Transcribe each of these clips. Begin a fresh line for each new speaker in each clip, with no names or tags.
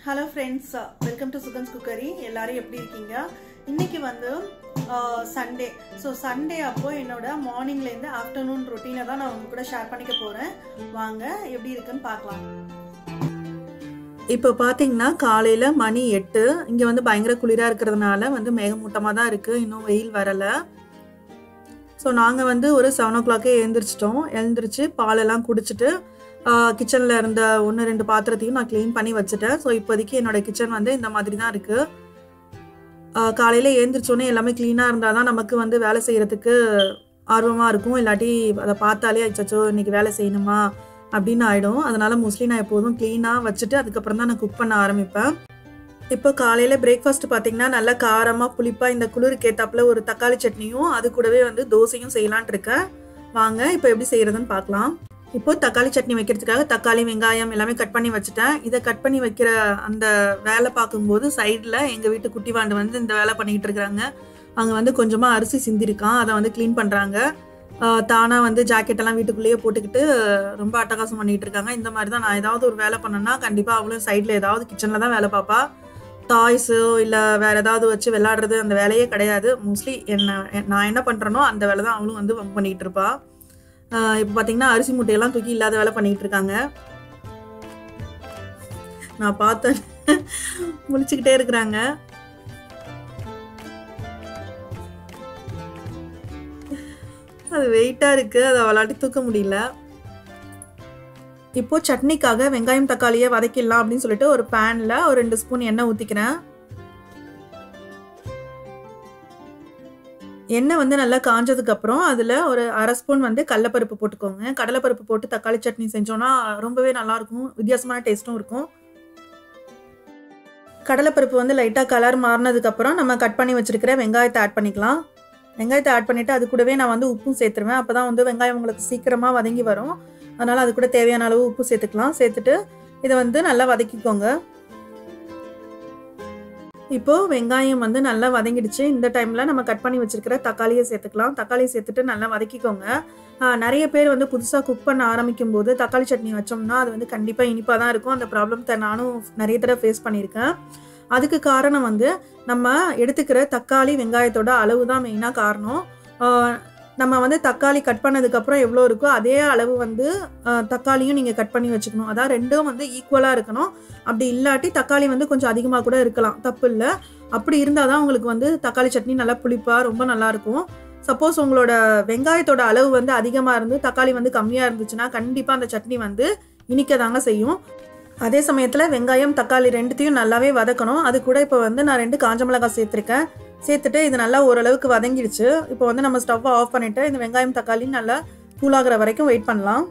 Hello friends, welcome to Sugan's Cookery. எல்லாரும் எப்படி இருக்கீங்க? இன்னைக்கு வந்து சண்டே. ஸோ சண்டே அப்போ என்னோட மார்னிங்ல இருந்து ஆஃப்டர்நூன் ரொட்டீனை தான் நான் உங்க கூட ஷேர் பண்ணிக்க போறேன். வாங்க எப்படி இருக்குன்னு பார்க்கலாம். இப்போ பார்த்தீங்கன்னா காலையில் மணி 8. இங்கே வந்து பயங்கர குளிராக இருக்கிறதுனால வந்து மேகமூட்டமாக தான் இருக்குது, இன்னும் வெயில் வரலை. ஸோ நாங்கள் வந்து ஒரு 7 o'clock எழுந்திரிச்சு பாலெல்லாம் குடிச்சிட்டு கிச்சனில் இருந்த 1-2 பாத்திரத்தையும் நான் க்ளீன் பண்ணி வச்சுட்டேன். ஸோ இப்போதைக்கு என்னோடய கிச்சன் வந்து இந்த மாதிரி தான் இருக்குது. காலையில் எழுந்திரிச்சோன்னே எல்லாமே க்ளீனாக இருந்தால் தான் நமக்கு வந்து வேலை செய்கிறதுக்கு ஆர்வமாக இருக்கும். இல்லாட்டி அதை பார்த்தாலே அச்சோ இன்றைக்கி வேலை செய்யணுமா அப்படின்னு ஆகிடும். அதனால் மோஸ்ட்லி நான் எப்போதும் க்ளீனாக வச்சுட்டு அதுக்கப்புறம் தான் நான் குக் பண்ண ஆரம்பிப்பேன். இப்போ காலையில் பிரேக்ஃபாஸ்ட் பார்த்திங்கன்னா நல்லா காரமாக புளிப்பாக இந்த குளிருக்கு ஏற்றாப்புல ஒரு தக்காளி சட்னியும் அது கூடவே வந்து தோசையும் செய்யலான்ட்டு இருக்கேன். வாங்க இப்போ எப்படி செய்கிறதுன்னு பார்க்கலாம். இப்போ தக்காளி சட்னி வைக்கிறதுக்காக தக்காளி வெங்காயம் எல்லாமே கட் பண்ணி வச்சுட்டேன். இதை கட் பண்ணி வைக்கிற அந்த வேலை பார்க்கும்போது சைடில் எங்கள் வீட்டு குட்டிவாண்டு வந்து இந்த வேலை பண்ணிக்கிட்டு இருக்கிறாங்க. அவங்க வந்து கொஞ்சமாக அரிசி சிந்திருக்கான், அதை வந்து க்ளீன் பண்ணுறாங்க. தானாக வந்து ஜாக்கெட்டெல்லாம் வீட்டுக்குள்ளேயே போட்டுக்கிட்டு ரொம்ப அட்டகாசம் பண்ணிகிட்டு இருக்காங்க. இந்த மாதிரி தான் நான் ஏதாவது ஒரு வேலை பண்ணேன்னா கண்டிப்பாக அவளும் சைடில் ஏதாவது கிச்சனில் தான் வேலை பார்ப்பா. டாய்ஸோ இல்லை வேறு ஏதாவது வச்சு விளையாடுறது அந்த வேலையே கிடையாது. மோஸ்ட்லி நான் என்ன பண்ணுறேனோ அந்த வேலை தான் அவளும் வந்து பண்ணிகிட்டு இருப்பா. இப்போ பார்த்தீங்கன்னா அரிசி மூட்டையெல்லாம் தூக்கி இல்லாத வேலை பண்ணிகிட்டு இருக்காங்க. நான் பார்த்தேன் முழிச்சுக்கிட்டே இருக்கிறாங்க. அது வெயிட்டாக இருக்குது, அதை விளாட்டி தூக்க முடியல. இப்போது சட்னிக்காக வெங்காயம் தக்காளியை வதக்கிடலாம் அப்படின்னு சொல்லிட்டு ஒரு பேனில் ஒரு 2 ஸ்பூன் எண்ணெய் ஊற்றிக்கிறேன். எண்ணெய் வந்து நல்லா காஞ்சதுக்கப்புறம் அதில் ஒரு 1/2 ஸ்பூன் வந்து கடலைப்பருப்பு போட்டுக்கோங்க. கடலைப்பருப்பு போட்டு தக்காளி சட்னி செஞ்சோன்னா ரொம்பவே நல்லாயிருக்கும், வித்தியாசமான டேஸ்ட்டும் இருக்கும். கடலைப்பருப்பு வந்து லைட்டாக கலர் மாறினதுக்கப்புறம் நம்ம கட் பண்ணி வச்சுருக்கிற வெங்காயத்தை ஆட் பண்ணிக்கலாம். வெங்காயத்தை ஆட் பண்ணிவிட்டு அது கூடவே நான் வந்து உப்பும் சேர்த்துருவேன். அப்போ தான் வந்து வெங்காயம் உங்களுக்கு சீக்கிரமாக வதங்கி வரும். அதனால் அது கூட தேவையான அளவு உப்பு சேர்த்துக்கலாம். சேர்த்துட்டு இதை வந்து நல்லா வதக்கிக்கோங்க. இப்போது வெங்காயம் வந்து நல்லா வதங்கிடுச்சு. இந்த டைமில் நம்ம கட் பண்ணி வச்சுருக்கிற தக்காளியை சேர்த்துக்கலாம். தக்காளியை சேர்த்துட்டு நல்லா வதக்கிக்கோங்க. நிறைய பேர் வந்து புதுசாக குக் பண்ண ஆரம்பிக்கும் போது தக்காளி சட்னி வச்சோம்னா அது வந்து கண்டிப்பாக இனிப்பாக தான் இருக்கும். அந்த ப்ராப்ளத்தை நானும் நிறைய தடவை ஃபேஸ் பண்ணியிருக்கேன். அதுக்கு காரணம் வந்து நம்ம எடுத்துக்கிற தக்காளி வெங்காயத்தோட அளவு தான் மெயினாக காரணம். நம்ம வந்து தக்காளி கட் பண்ணதுக்கப்புறம் எவ்வளோ இருக்கோ அதே அளவு வந்து தக்காளியும் நீங்கள் கட் பண்ணி வச்சுக்கணும். அதான் ரெண்டும் வந்து ஈக்குவலாக இருக்கணும். அப்படி இல்லாட்டி தக்காளி வந்து கொஞ்சம் அதிகமாக கூட இருக்கலாம், தப்பு இல்லை. அப்படி இருந்தால் தான் உங்களுக்கு வந்து தக்காளி சட்னி நல்லா புளிப்பாக ரொம்ப நல்லாயிருக்கும். சப்போஸ் உங்களோட வெங்காயத்தோட அளவு வந்து அதிகமாக இருந்து தக்காளி வந்து கம்மியாக இருந்துச்சுன்னா கண்டிப்பாக அந்த சட்னி வந்து இனிக்க தாங்க செய்யும். அதே சமயத்தில் வெங்காயம் தக்காளி ரெண்டுத்தையும் நல்லாவே வதக்கணும். அது கூட இப்போ வந்து நான் 2 காஞ்ச மிளகாய் சேர்த்துருக்கேன். சேர்த்துட்டு இது நல்லா ஓரளவுக்கு வதங்கிடுச்சு. இப்போ வந்து நம்ம ஸ்டவ்வை ஆஃப் பண்ணிவிட்டு இந்த வெங்காயம் தக்காளி நல்லா கூலாகிற வரைக்கும் வெயிட் பண்ணலாம்.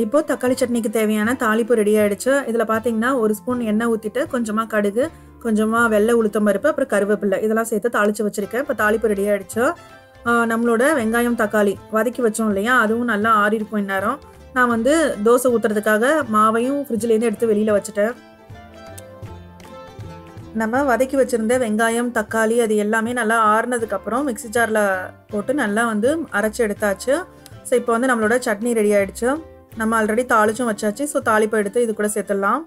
இப்போது தக்காளி சட்னிக்கு தேவையான தாளிப்பு ரெடி ஆகிடுச்சு. இதில் பார்த்தீங்கன்னா 1 ஸ்பூன் எண்ணெய் ஊற்றிட்டு கொஞ்சமாக கடுகு, கொஞ்சமாக வெள்ளை உளுத்தம் பருப்பு, அப்புறம் கருவேப்பிலை இதெல்லாம் சேர்த்து தாளித்து வச்சுருக்கேன். இப்போ தாளிப்பு ரெடி ஆகிடுச்சு. நம்மளோட வெங்காயம் தக்காளி வதக்கி வச்சோம் இல்லையா, அதுவும் நல்லா ஆறி இருக்கும் இந்நேரம். நான் வந்து தோசை ஊற்றுறதுக்காக மாவையும் ஃப்ரிட்ஜ்லேருந்து எடுத்து வெளியில் வச்சுட்டேன். நம்ம வதக்கி வச்சுருந்த வெங்காயம் தக்காளி அது எல்லாமே நல்லா ஆறுனதுக்கப்புறம் மிக்ஸி ஜாரில் போட்டு நல்லா வந்து அரைச்சி எடுத்தாச்சு. ஸோ இப்போ வந்து நம்மளோட சட்னி ரெடி ஆகிடுச்சு. நம்ம ஆல்ரெடி தாளிச்சும் வச்சாச்சு. ஸோ தாளிப்பை எடுத்து இது கூட சேர்த்துடலாம்.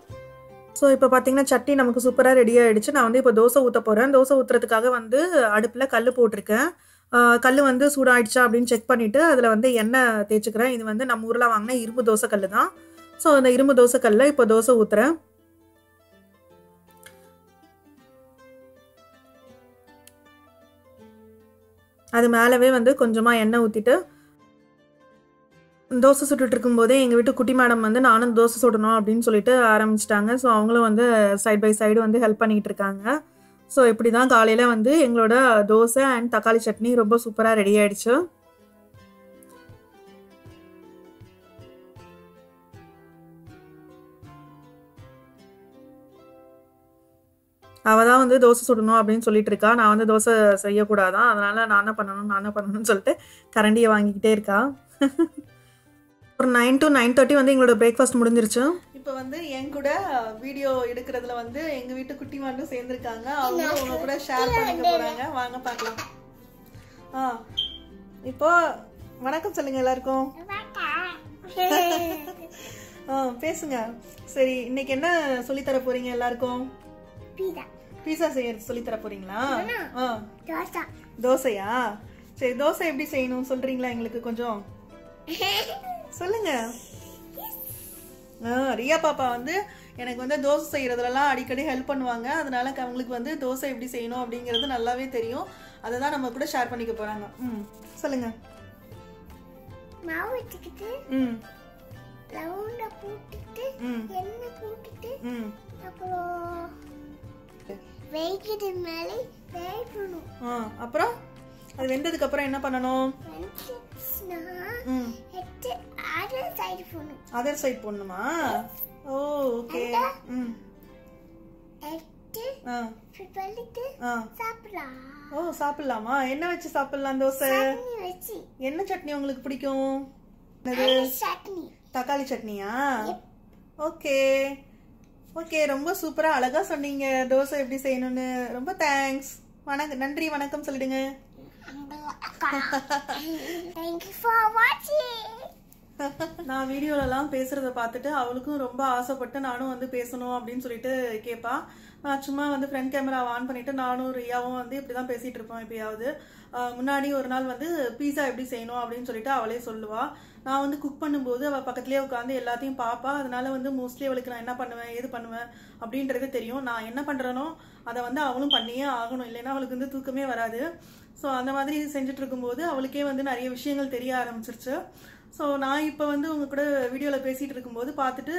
ஸோ இப்போ பார்த்திங்கன்னா சட்னி நமக்கு சூப்பராக ரெடி ஆகிடுச்சு. நான் வந்து இப்போ தோசை ஊற்ற போகிறேன். தோசை ஊற்றுறதுக்காக வந்து அடுப்பில் கல் போட்டிருக்கேன். கல் வந்து சூடாகிடுச்சா அப்படின்னு செக் பண்ணிவிட்டு அதில் வந்து எண்ணெய் தேய்ச்சிக்கிறேன். இது வந்து நம்ம ஊரில் வாங்கின இரும்பு தோசை கல் தான். ஸோ அந்த இரும்பு தோசை கல்லில் இப்போ தோசை ஊற்றுறேன். அது மேலவே வந்து கொஞ்சமாக எண்ணெய் ஊற்றிட்டு தோசை சுட்டுட்டு இருக்கும்போதே எங்கள் வீட்டு குட்டி மேடம் வந்து நானும் தோசை சுடணும் அப்படின்னு சொல்லிட்டு ஆரம்பிச்சிட்டாங்க. ஸோ அவங்களும் வந்து சைட் பை சைடு வந்து ஹெல்ப் பண்ணிக்கிட்டு இருக்காங்க. ஸோ இப்படி தான் காலையில் வந்து எங்களோட தோசை அண்ட் தக்காளி சட்னி ரொம்ப சூப்பராக ரெடி ஆகிடுச்சு. அவள் தான் வந்து தோசை சுடணும் அப்படின்னு சொல்லிட்டு இருக்கா. நான் வந்து தோசை செய்யக்கூடாதான், அதனால் நான் என்ன பண்ணணும்னு சொல்லிட்டு கரண்டியை வாங்கிக்கிட்டே இருக்கா. ஒரு 9 to 9:30 வந்து எங்களோட பிரேக்ஃபாஸ்ட் முடிஞ்சிருச்சு. இப்போ வந்து என் கூட வீடியோ எடுக்கிறதுல வந்து எங்கள் வீட்டு குட்டி மாண்டும் சேர்ந்துருக்காங்க. அவங்க உங்க கூட ஷேர் பண்ணிக்க போகிறாங்க. வாங்க பார்க்கலாம். இப்போ வணக்கம் சொல்லுங்க எல்லாருக்கும். பேசுங்க. சரி, இன்னைக்கு என்ன சொல்லி தர போறீங்க எல்லாருக்கும்? பீஸா செய்ய சொல்லி தர போறீங்களா? தோசையா? சரி, தோசை எப்படி செய்யணும் சொல்றீங்களா எங்களுக்கு கொஞ்சம்? சொல்லுங்க. ரியா பாப்பா வந்து எனக்கு வந்து தோசை செய்யறதுலாம் அடிக்கடி ஹெல்ப் பண்ணுவாங்க. அதனால அவங்களுக்கு வந்து தோசை எப்படி செய்யணும் அப்படிங்கிறது நல்லாவே தெரியும். அதை தான் நம்ம கூட ஷேர் பண்ணிக்க போறாங்க. சொல்லுங்க.
மாவு வச்சுக்கிட்டு ரவுண்டா போட்டுட்டு எண்ணெய் போட்டுட்டு அப்புறம் வெயிக்கிட்டு மேலே வேகணும்.
அப்புறம் அது வெந்ததுக்கு அப்புறம் என்ன பண்ணணும்? அதர் சைடு போடணுமா? ஓ, ஓகே. ஓ, சாப்பிடலாமா? என்ன வச்சு சாப்பிடலாம் தோசை? என்ன சட்னி உங்களுக்கு பிடிக்கும்? தக்காளி சட்னியா? ஓகே ஓகே, ரொம்ப சூப்பரா அழகா சொன்னீங்க தோசை எப்படி செய்யணும்னு. ரொம்ப தேங்க்ஸ். வணக்கம், நன்றி, வணக்கம் சொல்லிடுங்க. நான் வீடியோலலாம் பேசுறத பார்த்துட்டு அவளுக்கும் ரொம்ப ஆசைப்பட்டு நானும் வந்து பேசணும் அப்படின்னு சொல்லிட்டு கேட்பா. நான் சும்மா வந்து ஃப்ரண்ட் கேமரா ஆன் பண்ணிட்டு நானும் ரியாவும் வந்து இப்படிதான் பேசிட்டு இருப்போம். எப்பயாவது முன்னாடி ஒரு நாள் வந்து பீஸா எப்படி செய்யணும் அப்படின்னு சொல்லிட்டு அவளே சொல்லுவா. நான் வந்து குக் பண்ணும்போது அவள் பக்கத்துலேயே உட்காந்து எல்லாத்தையும் பார்ப்பா. அதனால வந்து மோஸ்ட்லி அவளுக்கு நான் என்ன பண்ணுவேன் ஏது பண்ணுவேன் அப்படின்றது தெரியும். நான் என்ன பண்றேனோ அதை வந்து அவளும் பண்ணியே ஆகணும், இல்லைன்னா அவளுக்கு வந்து தூக்கமே வராது. ஸோ அந்த மாதிரி செஞ்சுட்டு இருக்கும்போது அவளுக்கே வந்து நிறைய விஷயங்கள் தெரிய ஆரம்பிச்சிருச்சு. ஸோ நான் இப்போ வந்து உங்க கூட வீடியோவில் பேசிட்டு இருக்கும்போது பார்த்துட்டு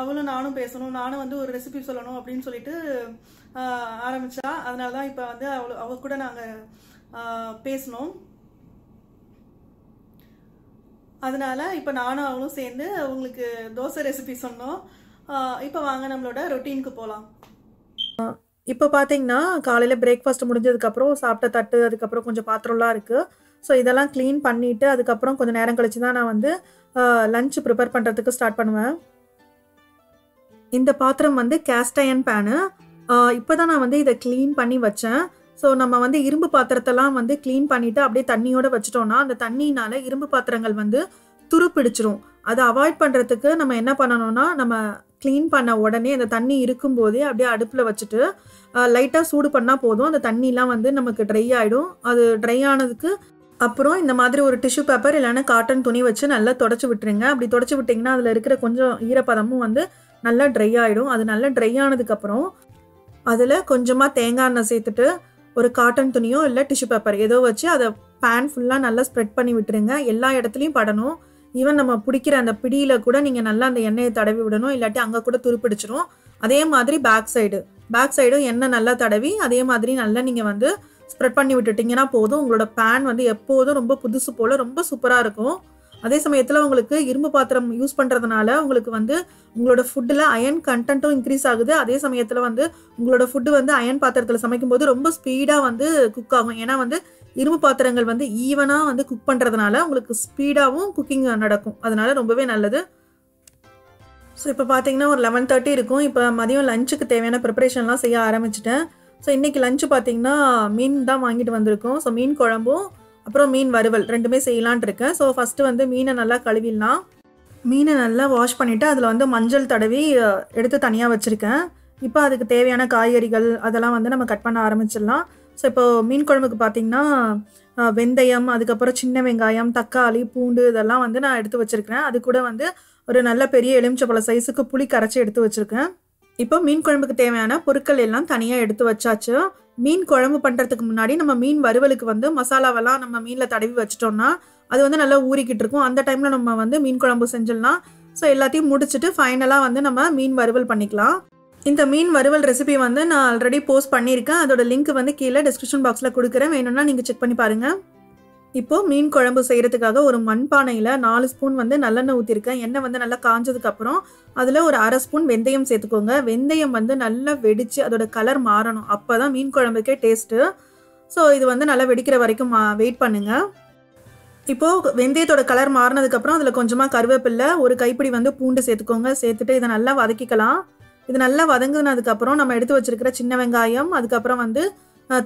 அவளும் நானும் பேசணும், நானும் வந்து ஒரு ரெசிபி சொல்லணும் அப்படின்னு சொல்லிட்டு ஆரம்பிச்சா. அதனால தான் இப்போ வந்து அவ கூட நாங்கள் பேசணும். அதனால இப்போ நானும் அவளும் சேர்ந்து உங்களுக்கு தோசை ரெசிபி சொன்னோம். இப்போ வாங்க நம்மளோட ரொட்டீனுக்கு போகலாம். இப்போ பார்த்தீங்கன்னா காலையில் பிரேக்ஃபாஸ்ட் முடிஞ்சதுக்கப்புறம் சாப்பிட்ட தட்டு, அதுக்கப்புறம் கொஞ்சம் பாத்திரம்லாம் இருக்குது. ஸோ இதெல்லாம் க்ளீன் பண்ணிவிட்டு அதுக்கப்புறம் கொஞ்சம் நேரம் கழிச்சு தான் நான் வந்து லஞ்ச் ப்ரிப்பேர் பண்ணுறதுக்கு ஸ்டார்ட் பண்ணுவேன். இந்த பாத்திரம் வந்து கேஸ்ட் அயர்ன் பேனு. இப்போ தான் நான் வந்து இதை க்ளீன் பண்ணி வச்சேன். ஸோ நம்ம வந்து இரும்பு பாத்திரத்தெல்லாம் வந்து க்ளீன் பண்ணிவிட்டு அப்படியே தண்ணியோடு வச்சிட்டோம்னா அந்த தண்ணினால இரும்பு பாத்திரங்கள் வந்து துரு பிடிச்சிரும். அதை அவாய்ட் பண்ணுறதுக்கு நம்ம என்ன பண்ணணும்னா, நம்ம க்ளீன் பண்ண உடனே அந்த தண்ணி இருக்கும்போதே அப்படியே அடுப்பில் வச்சுட்டு லைட்டாக சூடு பண்ணால் போதும். அந்த தண்ணிலாம் வந்து நமக்கு ட்ரை ஆகிடும். அது ட்ரை ஆனதுக்கு அப்புறம் இந்த மாதிரி ஒரு டிஷ்யூ பேப்பர் இல்லைன்னா காட்டன் துணி வச்சு நல்லா தொடச்சி விட்டுருங்க. அப்படி தொடச்சி விட்டிங்கன்னா அதில் இருக்கிற கொஞ்சம் ஈரப்பதமும் வந்து நல்லா ட்ரை ஆகிடும். அது நல்லா ட்ரை ஆனதுக்கப்புறம் அதில் கொஞ்சமாக தேங்காய் எண்ணெய் சேர்த்துட்டு ஒரு காட்டன் துணியோ இல்லை டிஷ்யூ பேப்பர் ஏதோ வச்சு அதை பேன் ஃபுல்லாக நல்லா ஸ்ப்ரெட் பண்ணி விட்டுருங்க. எல்லா இடத்துலையும் படணும். ஈவன் நம்ம பிடிக்கிற அந்த பிடியில் கூட நீங்கள் நல்லா அந்த எண்ணெயை தடவி விடணும், இல்லாட்டி அங்கே கூட துருப்பிடிச்சிடும். அதே மாதிரி பேக் சைடும் எண்ணெய் நல்லா தடவி அதே மாதிரி நல்லா நீங்கள் வந்து ஸ்ப்ரெட் பண்ணி விட்டுட்டிங்கன்னா போதும். உங்களோட பேன் வந்து எப்போதும் ரொம்ப புதுசு போல் ரொம்ப சூப்பராக இருக்கும். அதே சமயத்தில் உங்களுக்கு இரும்பு பாத்திரம் யூஸ் பண்ணுறதுனால உங்களுக்கு வந்து உங்களோட ஃபுட்டில் அயன் கண்டென்ட்டும் இன்க்ரீஸ் ஆகுது. அதே சமயத்தில் வந்து உங்களோட ஃபுட்டு வந்து அயன் பாத்திரத்தில் சமைக்கும் போது ரொம்ப ஸ்பீடாக வந்து குக் ஆகும். ஏன்னா வந்து இரும்பு பாத்திரங்கள் வந்து ஈவனாக வந்து குக் பண்ணுறதுனால உங்களுக்கு ஸ்பீடாகவும் குக்கிங் நடக்கும். அதனால ரொம்பவே நல்லது. ஸோ இப்போ பார்த்தீங்கன்னா ஒரு 11:30 இருக்கும். இப்போ மதியம் லஞ்சுக்கு தேவையான ப்ரிப்பரேஷன்லாம் செய்ய ஆரம்பிச்சிட்டேன். ஸோ இன்றைக்கி லஞ்சு பார்த்தீங்கன்னா மீன் தான் வாங்கிட்டு வந்திருக்கோம். ஸோ மீன் குழம்பும் அப்புறம் மீன் வறுவல் ரெண்டுமே செய்யலான் இருக்கேன். ஸோ ஃபஸ்ட்டு வந்து மீனை நல்லா கழுவிடலாம். மீனை நல்லா வாஷ் பண்ணிவிட்டு அதில் வந்து மஞ்சள் தடவி எடுத்து தனியாக வச்சுருக்கேன். இப்போ அதுக்கு தேவையான காய்கறிகள் அதெல்லாம் வந்து நம்ம கட் பண்ண ஆரம்பிச்சிடலாம். ஸோ இப்போது மீன் குழம்புக்கு பார்த்திங்கன்னா வெந்தயம், அதுக்கப்புறம் சின்ன வெங்காயம், தக்காளி, பூண்டு இதெல்லாம் வந்து நான் எடுத்து வச்சுருக்கிறேன். அது கூட வந்து ஒரு நல்ல பெரிய எலுமிச்சப்பழ சைஸுக்கு புளி கரைச்சி எடுத்து வச்சுருக்கேன். இப்போ மீன் குழம்புக்கு தேவையான பொருட்கள் எல்லாம் தனியாக எடுத்து வச்சாச்சு. மீன் குழம்பு பண்ணுறதுக்கு முன்னாடி நம்ம மீன் வறுவலுக்கு வந்து மசாலாவெல்லாம் நம்ம மீனில் தடவி வச்சிட்டோம்னா அது வந்து நல்லா ஊறிக்கிட்டு இருக்கும். அந்த டைமில் நம்ம வந்து மீன் குழம்பு செஞ்சிடலாம். ஸோ எல்லாத்தையும் முடிச்சுட்டு ஃபைனலாக வந்து நம்ம மீன் வறுவல் பண்ணிக்கலாம். இந்த மீன் வறுவல் ரெசிபி வந்து நான் ஆல்ரெடி போஸ்ட் பண்ணியிருக்கேன். அதோட லிங்க் வந்து கீழே டிஸ்கிரிப்ஷன் பாக்ஸில் கொடுக்குறேன், வேணும்னா நீங்கள் செக் பண்ணி பாருங்கள். இப்போது மீன் குழம்பு செய்கிறதுக்காக ஒரு மண்பானையில் 4 ஸ்பூன் வந்து நல்லெண்ணெய் ஊற்றிருக்கேன். எண்ணெய் வந்து நல்லா காஞ்சதுக்கப்புறம் அதில் ஒரு 1/2 ஸ்பூன் வெந்தயம் சேர்த்துக்கோங்க. வெந்தயம் வந்து நல்லா வெடித்து அதோட கலர் மாறணும், அப்போ தான் மீன் குழம்புக்கே டேஸ்ட்டு. ஸோ இது வந்து நல்லா வெடிக்கிற வரைக்கும் வெயிட் பண்ணுங்கள். இப்போது வெந்தயத்தோட கலர் மாறினதுக்கப்புறம் அதில் கொஞ்சமாக கருவேப்பில்லை, ஒரு கைப்பிடி வந்து பூண்டு சேர்த்துக்கோங்க. சேர்த்துட்டு இதை நல்லா வதக்கிக்கலாம். இது நல்லா வதங்கினதுக்கப்புறம் நம்ம எடுத்து வச்சிருக்கிற சின்ன வெங்காயம், அதுக்கப்புறம் வந்து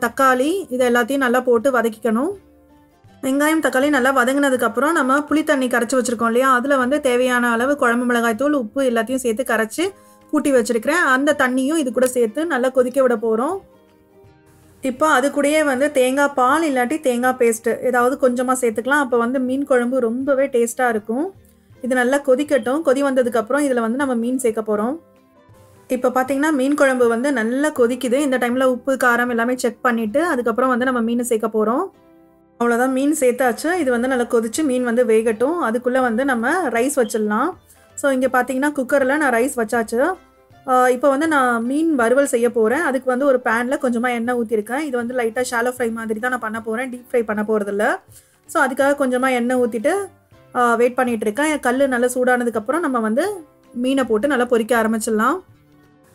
தக்காளி, இது எல்லாத்தையும் நல்லா போட்டு வதக்கிக்கணும். வெங்காயம் தக்காளி நல்லா வதங்கினதுக்கப்புறம் நம்ம புளி தண்ணி கரைச்சி வச்சுருக்கோம் இல்லையா, அதில் வந்து தேவையான அளவு குழம்பு மிளகாய் தூள் உப்பு எல்லாத்தையும் சேர்த்து கரைச்சி கூட்டி வச்சுருக்கிறேன். அந்த தண்ணியும் இது கூட சேர்த்து நல்லா கொதிக்க விட போகிறோம். இப்போ அது கூடயே வந்து தேங்காய் பால் இல்லாட்டி தேங்காய் பேஸ்ட்டு ஏதாவது கொஞ்சமாக சேர்த்துக்கலாம். அப்போ வந்து மீன் குழம்பு ரொம்பவே டேஸ்ட்டாக இருக்கும். இது நல்லா கொதிக்கட்டும். கொதி வந்ததுக்கப்புறம் இதில் வந்து நம்ம மீன் சேர்க்க போகிறோம். இப்போ பார்த்தீங்கன்னா மீன் குழம்பு வந்து நல்லா கொதிக்குது. இந்த டைமில் உப்பு காரம் எல்லாமே செக் பண்ணிவிட்டு அதுக்கப்புறம் வந்து நம்ம மீன் சேர்க்க போகிறோம். அவ்வளோதான், மீன் சேர்த்தாச்சு. இது வந்து நல்லா கொதிச்சு மீன் வந்து வேகட்டும். அதுக்குள்ளே வந்து நம்ம ரைஸ் வச்சிடலாம். ஸோ இங்கே பார்த்தீங்கன்னா குக்கரில் நான் ரைஸ் வச்சாச்சு. இப்போ வந்து நான் மீன் வறுவல் செய்ய போகிறேன். அதுக்கு வந்து ஒரு பேனில் கொஞ்சமாக எண்ணெய் ஊற்றிருக்கேன். இது வந்து லைட்டாக ஷாலோ ஃப்ரை மாதிரி தான் நான் பண்ண போகிறேன், டீப் ஃப்ரை பண்ண போகிறதில்ல. ஸோ அதுக்காக கொஞ்சமாக எண்ணெய் ஊற்றிட்டு வெயிட் பண்ணிகிட்டு இருக்கேன். கல் நல்லா சூடானதுக்கப்புறம் நம்ம வந்து மீனை போட்டு நல்லா பொரிக்க ஆரம்பிச்சிடலாம்.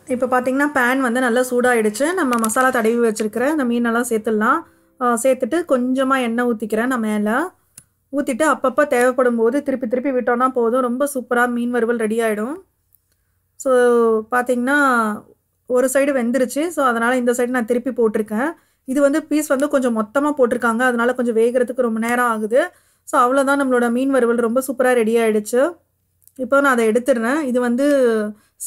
இப்போ பார்த்தீங்கன்னா பேன் வந்து நல்லா சூடாகிடுச்சு. நம்ம மசாலா தடவி வச்சுருக்கிற அந்த மீனெல்லாம் சேர்த்துடலாம். சேர்த்துட்டு கொஞ்சமாக எண்ணெய் ஊற்றிக்கிறேன் நான் மேலே. ஊற்றிட்டு அப்பப்போ தேவைப்படும் போது திருப்பி திருப்பி விட்டோன்னா போதும், ரொம்ப சூப்பராக மீன் வறுவல் ரெடி ஆகிடும். ஸோ பார்த்தீங்கன்னா ஒரு சைடு வெந்துருச்சு. ஸோ அதனால் இந்த சைடு நான் திருப்பி போட்டிருக்கேன். இது வந்து பீஸ் வந்து கொஞ்சம் மொத்தமாக போட்டிருக்காங்க, அதனால் கொஞ்சம் வேகிறதுக்கு ரொம்ப நேரம் ஆகுது. ஸோ அவ்வளோதான், நம்மளோட மீன் வறுவல் ரொம்ப சூப்பராக ரெடி ஆகிடுச்சு. இப்போ நான் அதை எடுத்துடுறேன். இது வந்து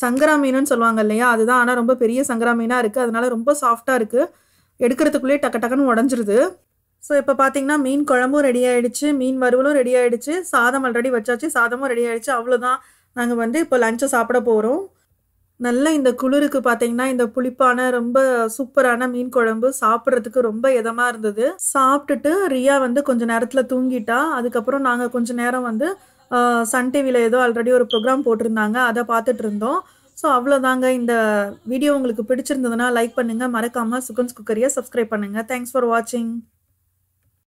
சங்கரா மீனுன்னு சொல்லுவாங்க இல்லையா, அதுதான். ஆனால் ரொம்ப பெரிய சங்கரா மீனாக இருக்குது, அதனால ரொம்ப சாஃப்டாக இருக்குது. எடுக்கிறதுக்குள்ளேயே டக்கு டக்குன்னு உடஞ்சிருது. ஸோ இப்போ பார்த்தீங்கன்னா மீன் குழம்பும் ரெடி ஆகிடுச்சு, மீன் வறுவலும் ரெடி ஆகிடுச்சு, சாதம் ஆல்ரெடி வச்சாச்சு, சாதமும் ரெடி ஆகிடுச்சு. அவ்வளோதான், நாங்கள் வந்து இப்போ லஞ்சை சாப்பிட போகிறோம். நல்ல இந்த குளிருக்கு பார்த்தீங்கன்னா இந்த புளிப்பான ரொம்ப சூப்பரான மீன் குழம்பு சாப்பிட்றதுக்கு ரொம்ப இதமாக இருந்தது. சாப்பிட்டுட்டு ரியா வந்து கொஞ்சம் நேரத்தில் தூங்கிட்டா. அதுக்கப்புறம் நாங்கள் கொஞ்சம் நேரம் வந்து சன் டிவியில் ஏதோ ஆல்ரெடி ஒரு ப்ரோக்ராம் போட்டிருந்தாங்க, அதை பார்த்துட்டு இருந்தோம். ஸோ அவ்வளோதாங்க. இந்த வீடியோ உங்களுக்கு பிடிச்சிருந்ததுன்னா லைக் பண்ணுங்கள், மறக்காமல் சுகன்ஸ் குக்கரியை சப்ஸ்கிரைப் பண்ணுங்கள். தேங்க்ஸ் ஃபார் வாட்சிங்.